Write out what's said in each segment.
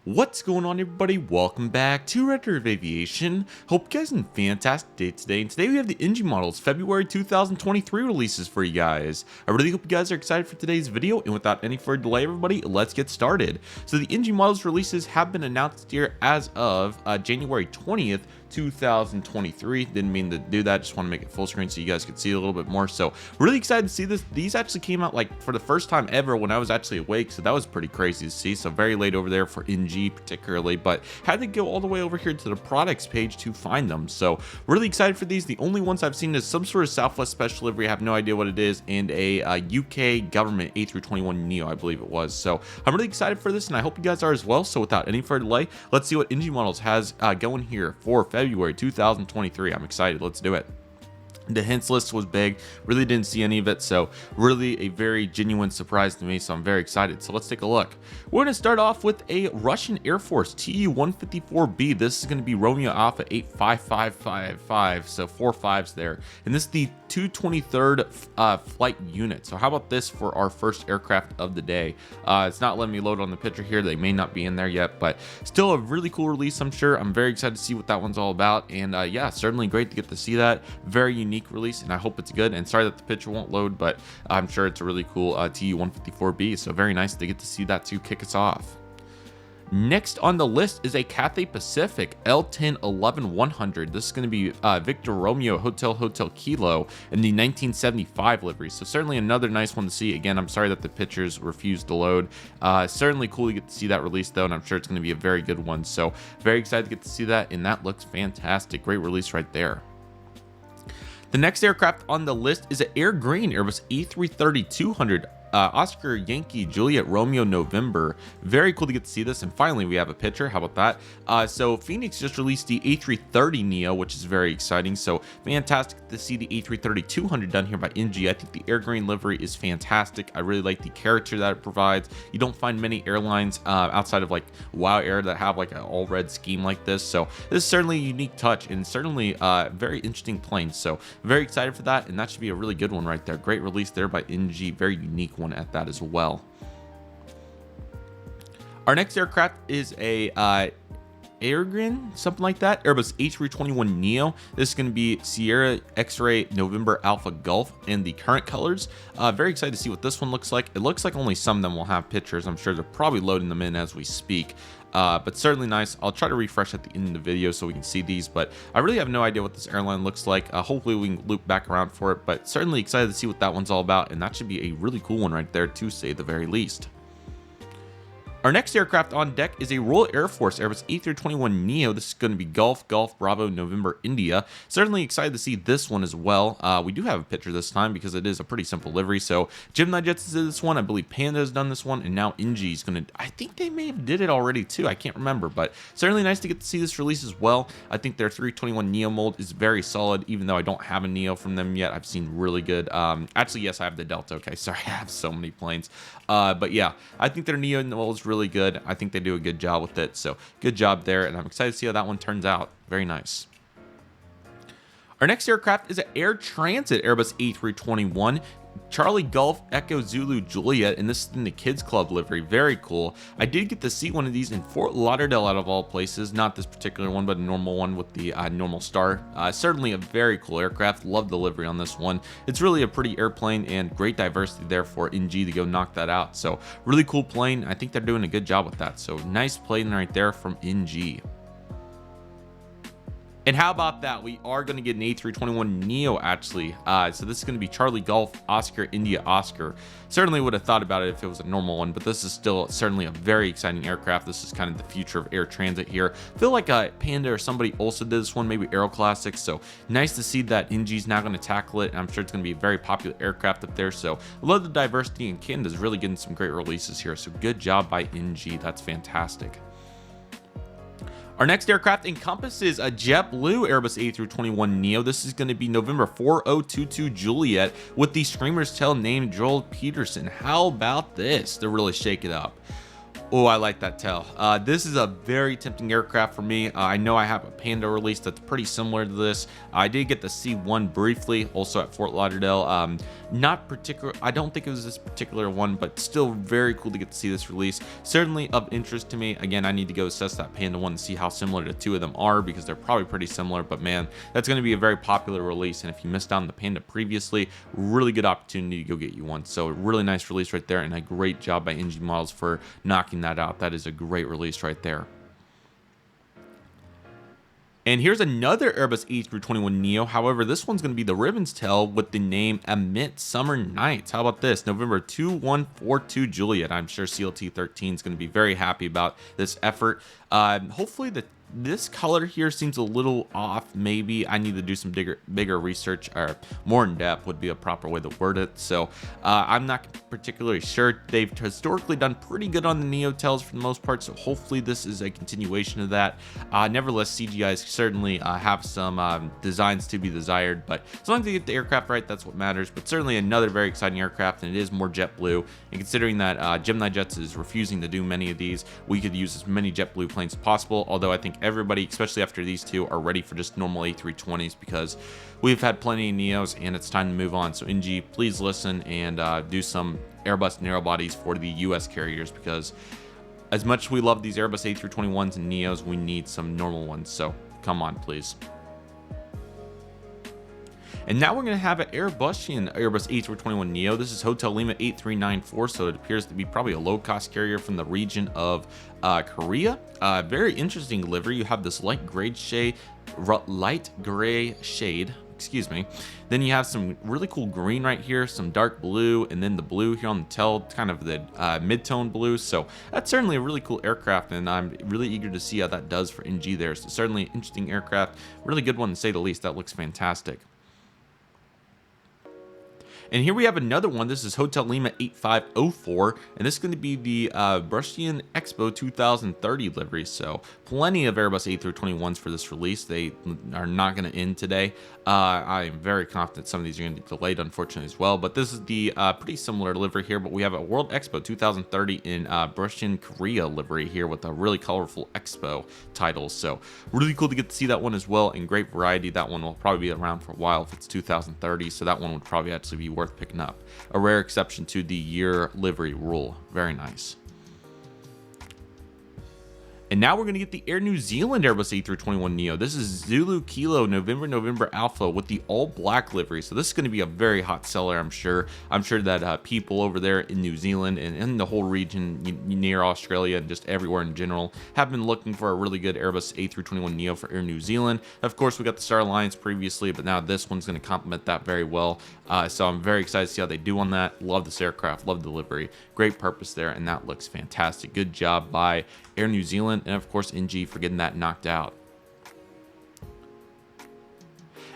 What's going on, everybody? Welcome back to Redriveraviation. Hope you guys are in a fantastic day today. And today we have the NG models February 2023 releases for you guys. I really hope you guys are excited for today's video. And without any further delay, everybody, let's get started. So the NG models releases have been announced here as of January 20th. 2023. Didn't mean to do that, just want to make it full screen so you guys could see a little bit more. So really excited to see this. These actually came out like for the first time ever when I was actually awake, so that was pretty crazy to see. So very late over there for NG particularly, but had to go all the way over here to the products page to find them. So really excited for these. The only ones I've seen is some sort of Southwest special delivery, I have no idea what it is, and a UK government A321neo, I believe it was. So I'm really excited for this, and I hope you guys are as well. So without any further delay, let's see what NG models has going here for February 2023. I'm excited. Let's do it. The hints list was big, really didn't see any of it, so really a very genuine surprise to me, so I'm very excited. So let's take a look. We're going to start off with a Russian Air Force Tu-154B. This is going to be Romeo Alpha 85555, so 4 5s there, and this is the 223rd flight unit. So how about this for our first aircraft of the day? It's not letting me load on the picture here. They may not be in there yet, but still a really cool release, I'm sure. I'm very excited to see what that one's all about, and yeah, certainly great to get to see that. Very unique release, and I hope it's good. And sorry that the picture won't load, but I'm sure it's a really cool Tu-154B, so very nice to get to see that to kick us off. Next on the list is a Cathay Pacific L10-11-100. This is going to be Victor Romeo Hotel Kilo in the 1975 livery. So certainly another nice one to see. Again, I'm sorry that the pictures refused to load. Certainly cool to get to see that release though, and I'm sure it's going to be a very good one. So very excited to get to see that, and that looks fantastic. Great release right there. The next aircraft on the list is an Air Green Airbus A330-200 Oscar Yankee Juliet Romeo November. Very cool to get to see this, and finally we have a picture. How about that? So Phoenix just released the A330neo, which is very exciting. So fantastic to see the A330-200 done here by NG. I think the Air Green livery is fantastic. I really like the character that it provides. You don't find many airlines outside of like Wow Air that have like an all red scheme like this. So this is certainly a unique touch, and certainly very interesting plane. So very excited for that, and that should be a really good one right there. Great release there by NG. Very unique one at that as well. Our next aircraft is a Airgrin, something like that, Airbus A321neo. This is going to be Sierra X-Ray November Alpha Golf in the current colors. Very excited to see what this one looks like. It looks like only some of them will have pictures. I'm sure they're probably loading them in as we speak. But certainly nice. I'll try to refresh at the end of the video so we can see these, but I really have no idea what this airline looks like. Hopefully we can loop back around for it, but certainly excited to see what that one's all about, and that should be a really cool one right there, to say the very least. Our next aircraft on deck is a Royal Air Force Airbus A321neo. This is going to be Golf Bravo November India. Certainly excited to see this one as well. We do have a picture this time because it is a pretty simple livery. So Gemini Jets did this one. I believe Panda has done this one, and now NG is going to, I think they may have did it already too. I can't remember, but certainly nice to get to see this release as well. I think their 321neo mold is very solid, even though I don't have a neo from them yet. I've seen really good. Actually, yes, I have the Delta. Okay, sorry, I have so many planes. But yeah, I think their neo mold is really good. I think they do a good job with it, so good job there, and I'm excited to see how that one turns out. Very nice. Our next aircraft is an Air Transit Airbus A321 Charlie Golf Echo Zulu Juliet, and this is in the Kids Club livery. Very cool. I did get to see one of these in Fort Lauderdale, out of all places. Not this particular one, but a normal one with the normal star. Certainly a very cool aircraft. Love the livery on this one. It's really a pretty airplane, and great diversity there for NG to go knock that out. So really cool plane. I think they're doing a good job with that. So nice plane right there from NG. And how about that? We are going to get an A321neo actually. So this is going to be Charlie Golf Oscar India Oscar. Certainly would have thought about it if it was a normal one, but this is still certainly a very exciting aircraft. This is kind of the future of air transit here. I feel like Panda or somebody also did this one, maybe Aero Classics. So nice to see that NG's now going to tackle it. And I'm sure it's going to be a very popular aircraft up there. So I love the diversity, and Canada's really getting some great releases here. So good job by NG. That's fantastic. Our next aircraft encompasses a JetBlue Airbus A321neo. This is going to be November 4022 Juliet with the Screamer's Tail named Joel Peterson. How about this to really shake it up? Oh, I like that tail. This is a very tempting aircraft for me. I know I have a Panda release that's pretty similar to this. I did get the C1 briefly, also at Fort Lauderdale. Not particular, I don't think it was this particular one, but still very cool to get to see this release. Certainly of interest to me. Again, I need to go assess that Panda one and see how similar the two of them are, because they're probably pretty similar. But man, that's going to be a very popular release. And if you missed out on the Panda previously, really good opportunity to go get you one. So really nice release right there, and a great job by NG Models for knocking that out. That is a great release right there. And here's another Airbus A321neo. However, this one's going to be the ribbon's tail with the name Amidst Summer Nights. How about this? November 2142 Juliet. I'm sure CLT13 is going to be very happy about this effort. Hopefully this color here seems a little off. Maybe I need to do some bigger research, or more in depth would be a proper way to word it. So I'm not particularly sure. They've historically done pretty good on the Neo tails for the most part, so hopefully this is a continuation of that. Nevertheless, CGIs certainly have some designs to be desired, but as long as they get the aircraft right, that's what matters. But certainly another very exciting aircraft, and it is more JetBlue. And considering that Gemini Jets is refusing to do many of these, we could use as many JetBlue planes as possible. Although I think everybody, especially after these two, are ready for just normal A320s, because we've had plenty of Neos and it's time to move on. So NG, please listen and do some Airbus narrow bodies for the US carriers, because as much as we love these Airbus A321s and Neos, we need some normal ones. So come on, please. And now we're going to have an Airbusian Airbus A321neo. This is Hotel Lima 8394, so it appears to be probably a low-cost carrier from the region of Korea. Very interesting livery. You have this light gray shade, excuse me. Then you have some really cool green right here, some dark blue, and then the blue here on the tail, kind of the mid-tone blue. So that's certainly a really cool aircraft, and I'm really eager to see how that does for NG there. So certainly an interesting aircraft, really good one to say the least. That looks fantastic. And here we have another one. This is Hotel Lima 8504, and this is going to be the Russian Expo 2030 livery. So plenty of Airbus A321s for this release. They are not going to end today. I am very confident some of these are going to be delayed, unfortunately, as well. But this is the pretty similar livery here. But we have a World Expo 2030 in Russian Korea livery here with a really colorful Expo title. So really cool to get to see that one as well, and great variety. That one will probably be around for a while if it's 2030. So that one would probably actually be worth picking up. A rare exception to the year livery rule. Very nice. And now we're going to get the Air New Zealand Airbus A321neo. This is Zulu Kilo November Alpha with the all black livery. So this is going to be a very hot seller, I'm sure. I'm sure that people over there in New Zealand and in the whole region near Australia and just everywhere in general have been looking for a really good Airbus A321neo for Air New Zealand. Of course, we got the Star Alliance previously, but now this one's going to complement that very well. So I'm very excited to see how they do on that. Love this aircraft, love the livery. Great purpose there, and that looks fantastic. Good job by Air New Zealand, and of course NG for getting that knocked out.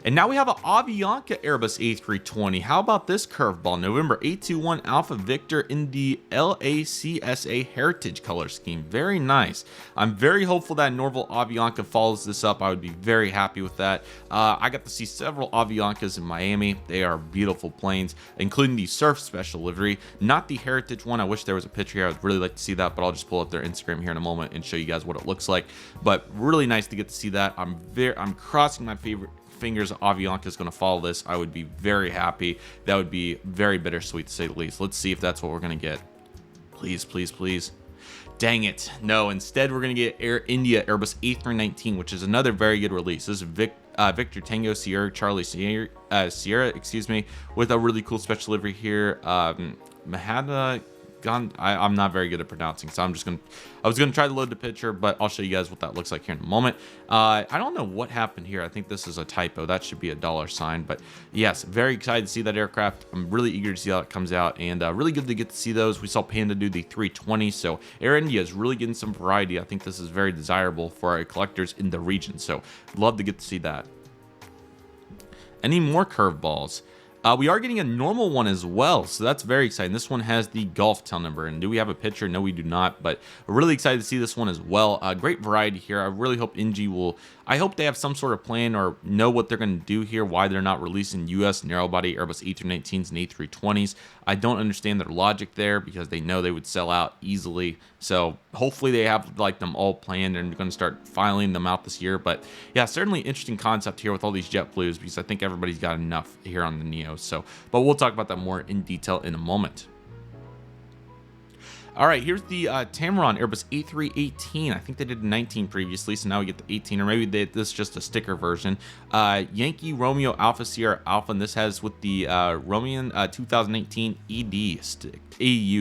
And now we have an Avianca Airbus A320. How about this curveball? November 821 Alpha Victor in the LACSA Heritage color scheme. Very nice. I'm very hopeful that Norval Avianca follows this up. I would be very happy with that. I got to see several Aviancas in Miami. They are beautiful planes, including the Surf Special livery, not the Heritage one. I wish there was a picture here. I would really like to see that, but I'll just pull up their Instagram here in a moment and show you guys what it looks like. But really nice to get to see that. I'm crossing my fingers Avianca is going to follow this. I would be very happy. That would be very bittersweet to say the least. Let's see if that's what we're going to get. Please, please, please. Dang it. No, instead we're going to get Air India Airbus A319, which is another very good release. This is Victor Tango Sierra Charlie Sierra, excuse me, with a really cool special livery here. Mahada I'm not very good at pronouncing, so I was gonna try to load the picture, but I'll show you guys what that looks like here in a moment. I don't know what happened here. I think this is a typo. That should be a $sign, but yes, very excited to see that aircraft. I'm really eager to see how it comes out, and really good to get to see those. We saw Panda do the 320, so Air India is really getting some variety. I think this is very desirable for our collectors in the region, so love to get to see that. Any more curveballs? We are getting a normal one as well, so that's very exciting. This one has the Golf tail number, and do we have a picture? No, we do not, but we're really excited to see this one as well. Great variety here. I really hope NG will, I hope they have some sort of plan or know what they're going to do here, why they're not releasing US narrowbody Airbus A319s and A320s. I don't understand their logic there because they know they would sell out easily. So hopefully they have like them all planned and going to start filing them out this year. But yeah, certainly interesting concept here with all these JetBlues because I think everybody's got enough here on the Neo. So, but we'll talk about that more in detail in a moment. All right, here's the Tamron Airbus A318. I think they did 19 previously, so now we get the 18, or maybe this is just a sticker version. Yankee Romeo Alpha Sierra Alpha, and this has with the Romean 2018 EU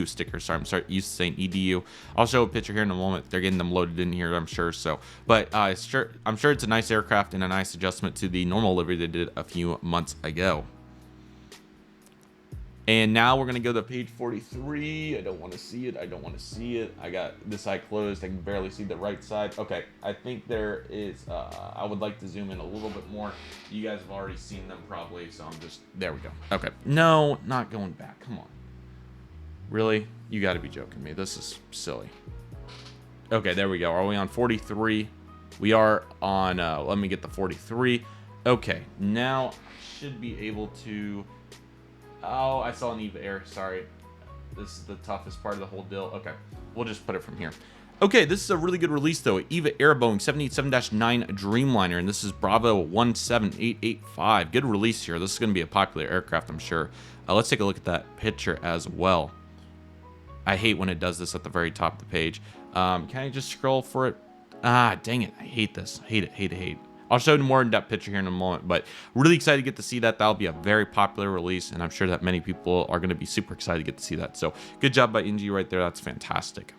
sticker. Sorry, I'm used to saying EDU. I'll show a picture here in a moment. They're getting them loaded in here, I'm sure. So, but I'm sure it's a nice aircraft and a nice adjustment to the normal livery they did a few months ago. And now we're going to go to page 43. I don't want to see it. I don't want to see it. I got this side closed. I can barely see the right side. Okay, I think there is, I would like to zoom in a little bit more. You guys have already seen them probably, so I'm just, there we go. Okay, no, not going back. Come on. Really? You got to be joking me. This is silly. Okay, there we go. Are we on 43? We are on, let me get the 43. Okay, now I should be able to... Oh, I saw an EVA Air. Sorry. This is the toughest part of the whole deal. Okay, we'll just put it from here. Okay, this is a really good release, though. EVA Air Boeing 787-9 Dreamliner, and this is Bravo 17885. Good release here. This is going to be a popular aircraft, I'm sure. Let's take a look at that picture as well. I hate when it does this at the very top of the page. Can I just scroll for it? Ah, dang it. I hate this. Hate it, hate it, hate it. I'll show you a more in-depth picture here in a moment, but really excited to get to see that. That'll be a very popular release, and I'm sure that many people are going to be super excited to get to see that. So good job by NG right there. That's fantastic.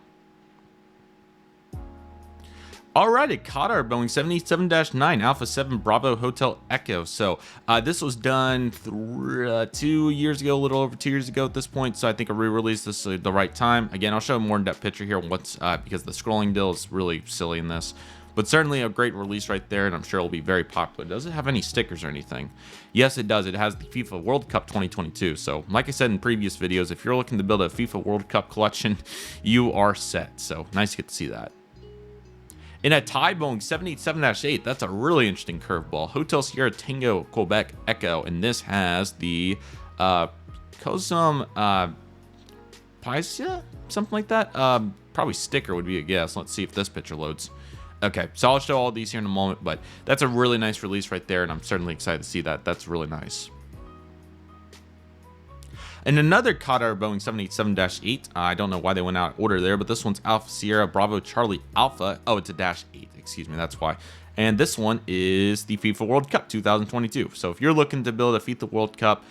All right, a Qatar Boeing 787-9 Alpha 7 Bravo Hotel Echo. So this was done 2 years ago, a little over 2 years ago at this point. So I think a re-release this is the right time. Again, I'll show a more in-depth picture here once because the scrolling deal is really silly in this. But certainly a great release right there, and I'm sure it'll be very popular. Does it have any stickers or anything? Yes, it does. It has the FIFA World Cup 2022. So, like I said in previous videos, if you're looking to build a FIFA World Cup collection, you are set. So, nice to get to see that. In a Thai Boeing 787-8, that's a really interesting curveball. Hotel Sierra Tango Quebec Echo, and this has the Cosum Paisa? Something like that? Probably sticker would be a guess. Let's see if this picture loads. Okay, so I'll show all these here in a moment, but that's a really nice release right there, and I'm certainly excited to see that. That's really nice. And another Qatar Boeing 787-8, I don't know why they went out of order there, but this one's Alpha Sierra Bravo Charlie Alpha. Oh, it's a -8, excuse me, that's why. And this one is the FIFA World Cup 2022. So if you're looking to build a FIFA World Cup,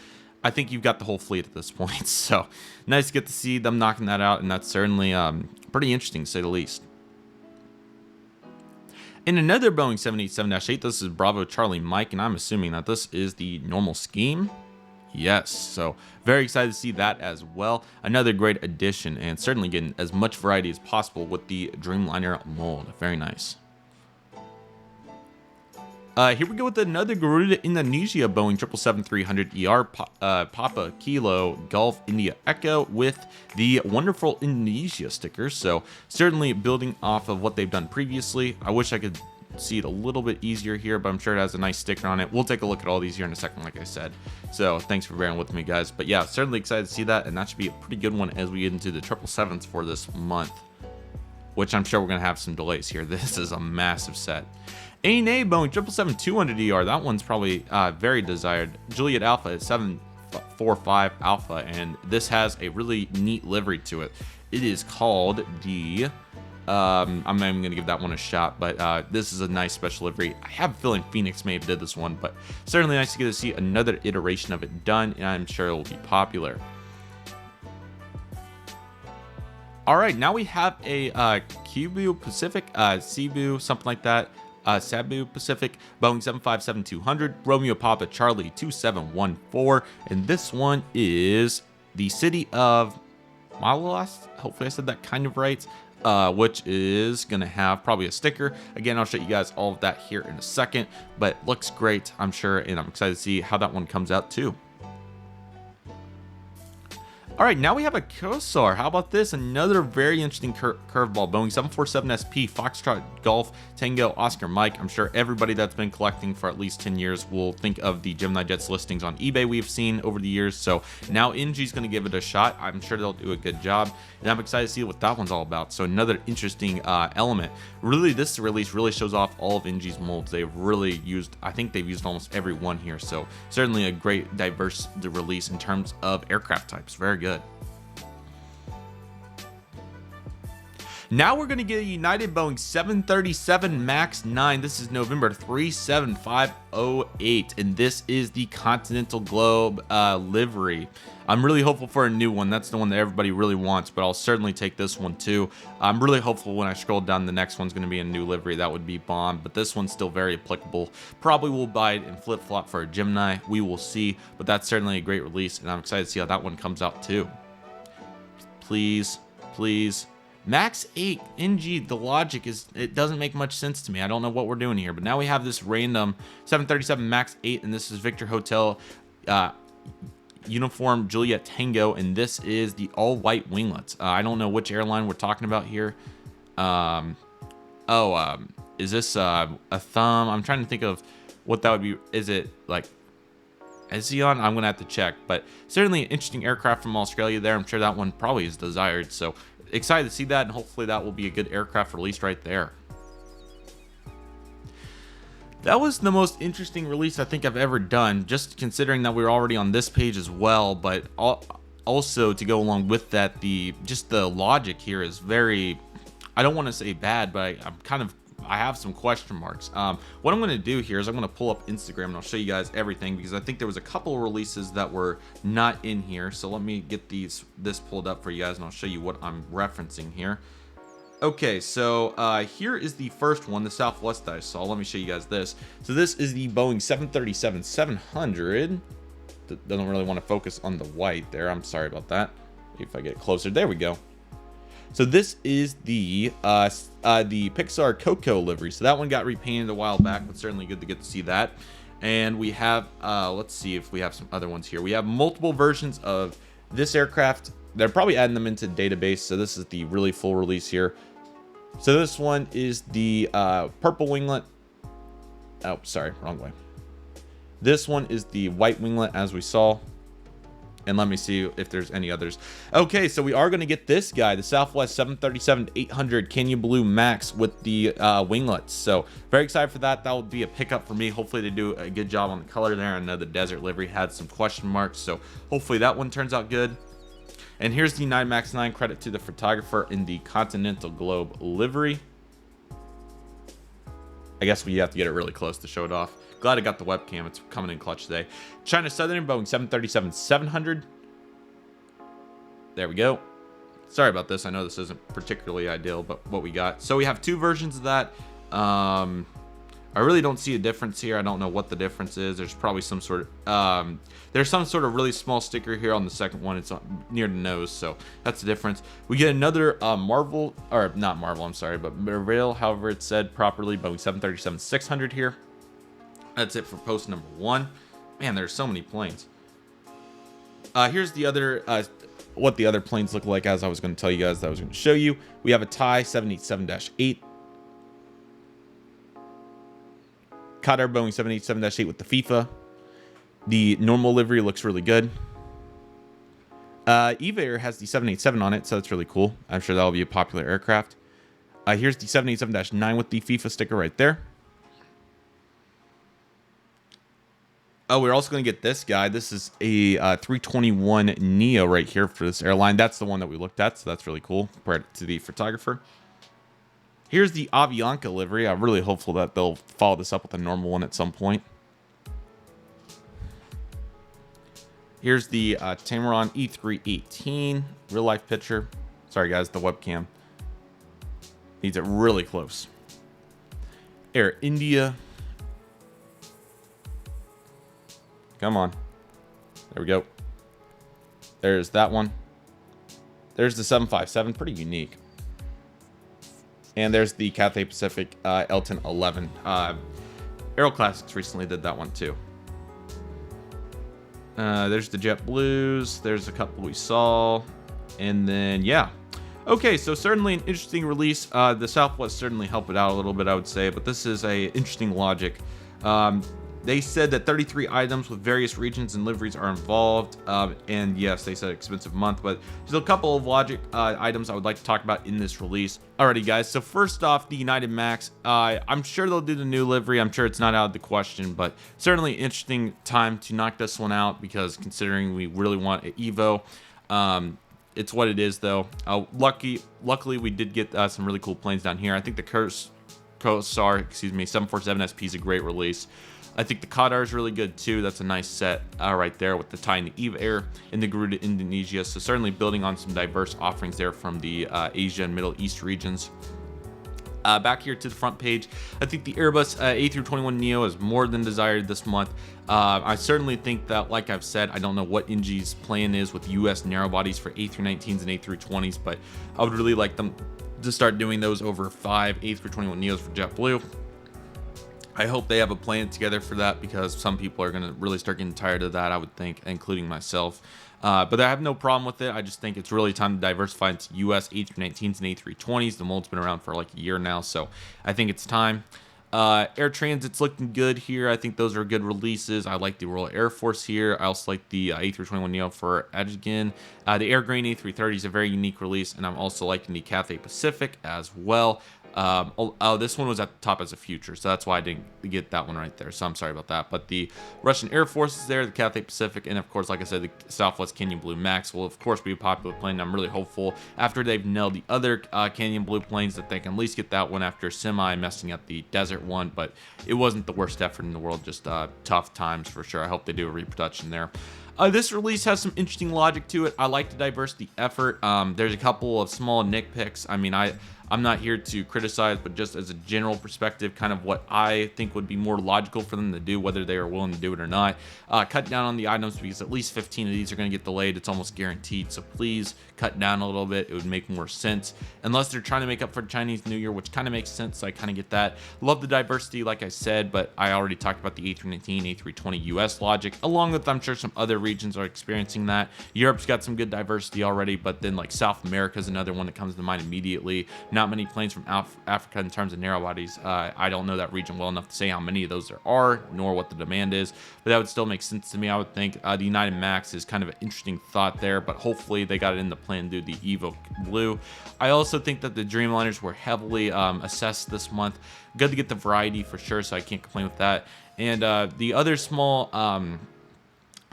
I think you've got the whole fleet at this point. So nice to get to see them knocking that out, and that's certainly pretty interesting, to say the least. In another Boeing 787-8, this is Bravo Charlie Mike, and I'm assuming that this is the normal scheme. Yes, so very excited to see that as well. Another great addition, and certainly getting as much variety as possible with the Dreamliner mold. Very nice. Here we go with another Garuda Indonesia Boeing 777-300ER Papa Kilo Golf India Echo with the wonderful Indonesia stickers. So certainly building off of what they've done previously. I wish I could see it a little bit easier here, but I'm sure it has a nice sticker on it. We'll take a look at all these here in a second, like I said. So thanks for bearing with me, guys. But yeah, certainly excited to see that, and that should be a pretty good one as we get into the 777s for this month, which I'm sure we're going to have some delays here. This is a massive set. ANA Boeing 777-200ER, that one's probably very desired. Juliet Alpha is 745 Alpha, and this has a really neat livery to it. It is called the, I'm not even going to give that one a shot, but this is a nice special livery. I have a feeling Phoenix may have did this one, but certainly nice to get to see another iteration of it done, and I'm sure it will be popular. All right, now we have a Cebu Pacific, Cebu, something like that. Cebu Pacific Boeing 757-200 Romeo Papa Charlie 2714, and this one is the city of Malalas. Hopefully I said that kind of right. Which is gonna have probably a sticker. Again, I'll show you guys all of that here in a second, but looks great, I'm sure, and I'm excited to see how that one comes out too. All right, now we have a Kosar. How about this? Another very interesting curveball. Boeing 747 SP, Foxtrot, Golf, Tango, Oscar, Mike. I'm sure everybody that's been collecting for at least 10 years will think of the Gemini Jets listings on eBay we've seen over the years. So now NG's going to give it a shot. I'm sure they'll do a good job, and I'm excited to see what that one's all about. So another interesting element. Really, this release really shows off all of NG's molds. They've really used, I think they've used almost every one here. So certainly a great diverse release in terms of aircraft types. Very good. Now we're going to get a United Boeing 737 MAX 9. This is November 37508, and this is the Continental Globe livery. I'm really hopeful for a new one. That's the one that everybody really wants, but I'll certainly take this one too. I'm really hopeful when I scroll down, the next one's going to be a new livery. That would be bomb, but this one's still very applicable. Probably will buy it in flip-flop for a Gemini. We will see, but that's certainly a great release, and I'm excited to see how that one comes out too. Please, please. Max 8 NG, the logic is, it doesn't make much sense to me. I don't know what we're doing here, but now we have this random 737 Max 8, and this is Victor Hotel Uniform Juliet Tango, and this is the all-white winglets. I don't know which airline we're talking about here. Is this a thumb? I'm trying to think of what that would be. Is it like Ezion? I'm gonna have to check, but certainly an interesting aircraft from Australia there. I'm sure that one probably is desired, so excited to see that, and hopefully that will be a good aircraft release right there. That was the most interesting release I think I've ever done, just considering that we were already on this page as well, but also to go along with that, just the logic here is very, I don't want to say bad, but I have some question marks. What I'm going to do here is I'm going to pull up Instagram and I'll show you guys everything, because I think there was a couple of releases that were not in here. So let me get this pulled up for you guys and I'll show you what I'm referencing here. Okay, so here is the first one, the Southwest that I saw. Let me show you guys this. So this is the Boeing 737-700. Doesn't really want to focus on the white there. I'm sorry about that. If I get closer, there we go. So this is the Pixar Coco livery. So that one got repainted a while back, but certainly good to get to see that. And we have, let's see if we have some other ones here. We have multiple versions of this aircraft. They're probably adding them into the database. So this is the really full release here. So this one is the purple winglet. Oh, sorry, wrong way. This one is the white winglet, as we saw. And let me see if there's any others. Okay, so we are going to get this guy, the Southwest 737-800 Canyon Blue Max with the winglets. So very excited for that. That will be a pickup for me. Hopefully they do a good job on the color there. I know the desert livery had some question marks, so hopefully that one turns out good. And here's the 9 MAX 9. Credit to the photographer in the Continental Globe livery. I guess we have to get it really close to show it off. Glad I got the webcam. It's coming in clutch today. China Southern Boeing 737-700. There we go. Sorry about this. I know this isn't particularly ideal, but what we got. So we have two versions of that. I really don't see a difference here. I don't know what the difference is. There's probably some sort of there's some sort of really small sticker here on the second one. It's near the nose, so that's the difference. We get another Marvel, or not Marvel, I'm sorry, but Merville, however it's said properly, Boeing 737-600 here. That's it for post number 1. Man, there's so many planes. Here's the other what the other planes look like, as I was going to tell you guys that I was going to show you. We have a Thai 787-8. Qatar Boeing 787-8 with the FIFA. The normal livery looks really good. Evair has the 787 on it, so that's really cool. I'm sure that'll be a popular aircraft. Here's the 787-9 with the FIFA sticker right there. Oh, we're also going to get this guy. This is a 321 Neo right here for this airline. That's the one that we looked at, so that's really cool compared to the photographer. Here's the Avianca livery. I'm really hopeful that they'll follow this up with a normal one at some point. Here's the Tamron E318 real life picture. Sorry guys, the webcam needs it really close. Air India. Come on. There we go. There's that one. There's the 757, pretty unique. And there's the Cathay Pacific Elton 11. Aero Classics recently did that one too. There's the Jet Blues. There's a couple we saw. And then, yeah. Okay, so certainly an interesting release. The Southwest certainly helped it out a little bit, I would say. But this is a interesting logic. They said that 33 items with various regions and liveries are involved. And yes, they said expensive month, but there's a couple of logic items I would like to talk about in this release. Alrighty, guys. So first off, the United Max. I'm sure they'll do the new livery. I'm sure it's not out of the question, but certainly interesting time to knock this one out because considering we really want an Evo. It's what it is, though. Luckily, we did get some really cool planes down here. I think the Cursor, 747 SP is a great release. I think the Qatar is really good too. That's a nice set right there with the Thai and the Eve Air and the Garuda Indonesia. So certainly building on some diverse offerings there from the Asia and Middle East regions. Back here to the front page, I think the Airbus A321neo is more than desired this month. I certainly think that, like I've said, I don't know what NG's plan is with US narrow bodies for A319s and A320s, but I would really like them to start doing those over 5 A321neos for JetBlue. I hope they have a plan together for that because some people are going to really start getting tired of that, I would think, including myself. But I have no problem with it. I just think it's really time to diversify into US A319s and A320s. The mold's been around for like a year now, so I think it's time. Air Transit's looking good here. I think those are good releases. I like the Royal Air Force here. I also like the A321neo for Edgen. The Air Grain A330 is a very unique release, and I'm also liking the Cathay Pacific as well. This one was at the top as a future, so that's why I didn't get that one right there, so I'm sorry about that. But the Russian Air Force is there, the Cathay Pacific, and of course, like I said, the Southwest Canyon Blue Max will of course be a popular plane. I'm really hopeful after they've nailed the other Canyon Blue planes that they can at least get that one after semi messing up the desert one, but it wasn't the worst effort in the world, just tough times for sure. I hope they do a reproduction there. This release has some interesting logic to it. I like the diversity effort. There's a couple of small nitpicks. I mean, I'm not here to criticize, but just as a general perspective, kind of what I think would be more logical for them to do, whether they are willing to do it or not. Cut down on the items because at least 15 of these are going to get delayed. It's almost guaranteed. So please cut down a little bit. It would make more sense. Unless they're trying to make up for Chinese New Year, which kind of makes sense. So I kind of get that. Love the diversity, like I said, but I already talked about the A319, A320 US logic, along with I'm sure some other regions are experiencing that. Europe's got some good diversity already, but then like South America is another one that comes to mind immediately. Not many planes from Africa in terms of narrow bodies. I don't know that region well enough to say how many of those there are, nor what the demand is, but that would still make sense to me, I would think. The United Max is kind of an interesting thought there, but hopefully they got it in the plan to do the Evo Blue. I also think that the Dreamliners were heavily assessed this month. Good to get the variety for sure, so I can't complain with that. And the other small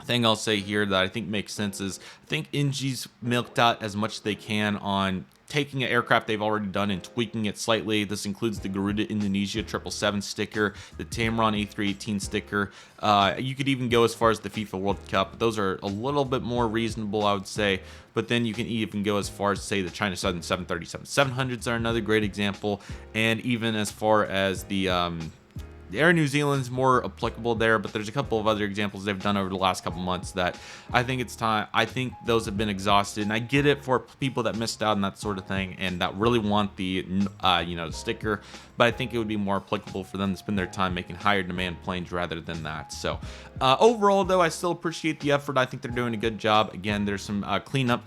thing I'll say here that I think makes sense is I think NG's milked out as much as they can on taking an aircraft they've already done and tweaking it slightly. This includes the Garuda Indonesia 777 sticker, the Tamron A318 sticker. You could even go as far as the FIFA World Cup. Those are a little bit more reasonable, I would say. But then you can even go as far as, say, the China Southern 737-700s are another great example. And even as far as the Air New Zealand's more applicable there, but there's a couple of other examples they've done over the last couple months that I think it's time. I think those have been exhausted, and I get it for people that missed out on that sort of thing and that really want the sticker, but I think it would be more applicable for them to spend their time making higher demand planes rather than that. So overall, though, I still appreciate the effort. I think they're doing a good job. Again, there's some cleanup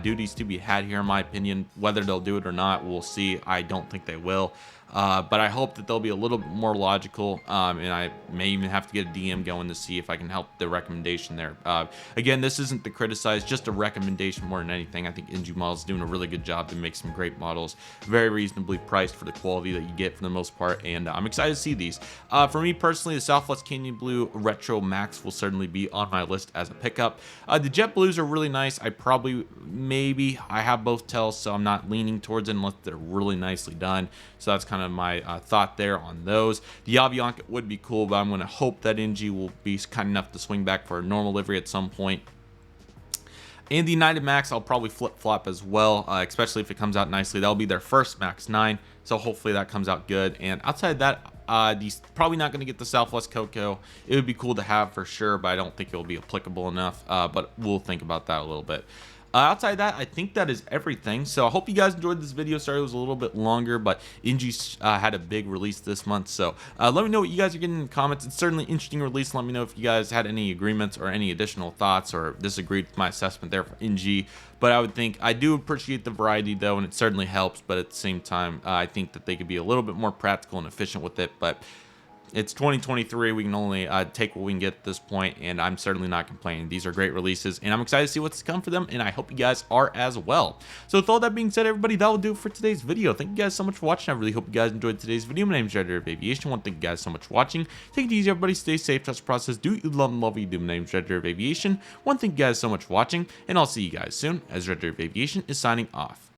duties to be had here, in my opinion. Whether they'll do it or not, we'll see. I don't think they will. But I hope that they'll be a little bit more logical, and I may even have to get a DM going to see if I can help the recommendation there. Again, this isn't to criticize, just a recommendation more than anything. I think NG Models is doing a really good job to make some great models, very reasonably priced for the quality that you get for the most part, and I'm excited to see these. For me personally, the Southwest Canyon Blue Retro Max will certainly be on my list as a pickup. The Jet Blues are really nice. I have both tails, so I'm not leaning towards it unless they're really nicely done. So that's kind of my thought there on those. The Aviation would be cool, but I'm going to hope that NG will be kind enough to swing back for a normal livery at some point. And the United Max, I'll probably flip-flop as well, especially if it comes out nicely. That'll be their first Max 9, so hopefully that comes out good. And outside that, these probably not going to get the Southwest Coco. It would be cool to have for sure, but I don't think it will be applicable enough. But we'll think about that a little bit. Outside of that, I think that is everything. So I hope you guys enjoyed this video. Sorry it was a little bit longer, but Inji had a big release this month. So let me know what you guys are getting in the comments. It's certainly an interesting release. Let me know if you guys had any agreements or any additional thoughts or disagreed with my assessment there for Inji. But I do appreciate the variety though, and it certainly helps. But at the same time, I think that they could be a little bit more practical and efficient with it. But it's 2023. We can only take what we can get at this point, and I'm certainly not complaining. These are great releases, and I'm excited to see what's to come for them, and I hope you guys are as well. So with all that being said, everybody, that will do it for today's video. Thank you guys so much for watching. I really hope you guys enjoyed today's video. My name is Redriveraviation. I want to thank you guys so much for watching. Take it easy, everybody. Stay safe. Trust the process. Do what you love and love what you do. My name is Redriveraviation. I want to thank you guys so much for watching, and I'll see you guys soon as Redriveraviation is signing off.